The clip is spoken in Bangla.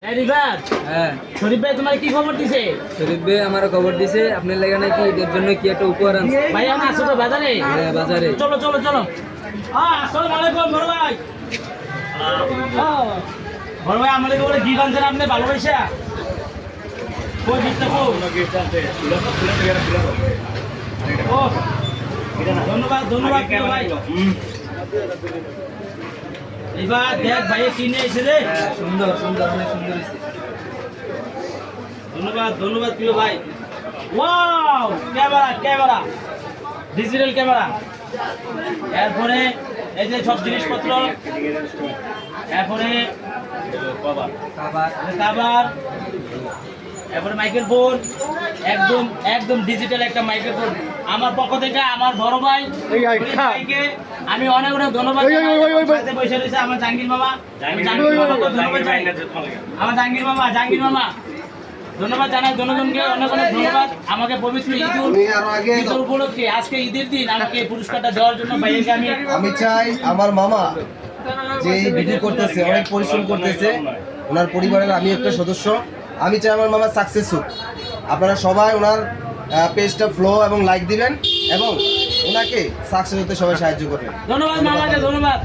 শরীফ ভাই তোমার কি খবর দিছে? শরীফ ভাই আমার খবর দিছে আপনার লাগে নাকি এদের জন্য কি একটা উপহার আনছে। ভাই আমি আসো তো বাজারে। হ্যাঁ বাজারে। চলো চলো চলো। আসসালামু আলাইকুম বড় ভাই। বড় ভাই আমাদের বলে কি গান আপনি ভালোবাসা? কই দিতে কো? ও ধন্যবাদ ধন্যবাদ প্রিয় ভাই। এবার দেখ ভাই কিনে এসে রে। সুন্দর সুন্দর অনেক সুন্দর হয়েছে। ধন্যবাদ ধন্যবাদ প্রিয় ভাই। Wow camera camera digital camera. এরপরে এই যে সব জিনিসপত্র, এরপরে খাবার, এরপরে মাইক্রোফোন, একদম একদম ডিজিটাল একটা মাইক্রোফোন। আমার পক্ষ থেকে আমার বড় ভাই ভাইকে আমি অনেক অনেক ধন্যবাদ। বসে রয়েছে আমার জাহাঙ্গীর মামা। আমি জাহাঙ্গীর মামাকে ধন্যবাদ জানাই। আমার জাহাঙ্গীর মামা জাহাঙ্গীর মামা ধন্যবাদ জানাই। জনগণকে অনেক অনেক ধন্যবাদ। আমাকে পবিত্র ঈদ উপলক্ষে আজকে ঈদের দিন আমাকে পুরস্কারটা দেওয়ার জন্য ভাইকে আমি চাই আমার মামা যে ভিডিও করতেছে অনেক পরিশ্রম করতেছে, ওনার পরিবারের আমি একটা সদস্য। আমি চাই আমার মামা সাকসেস হোক। আপনারা সবাই ওনার পেজটা ফলো এবং লাইক দিবেন এবং ওনাকে সাকসেস হতে সবাই সাহায্য করবেন। ধন্যবাদ মামাকে ধন্যবাদ।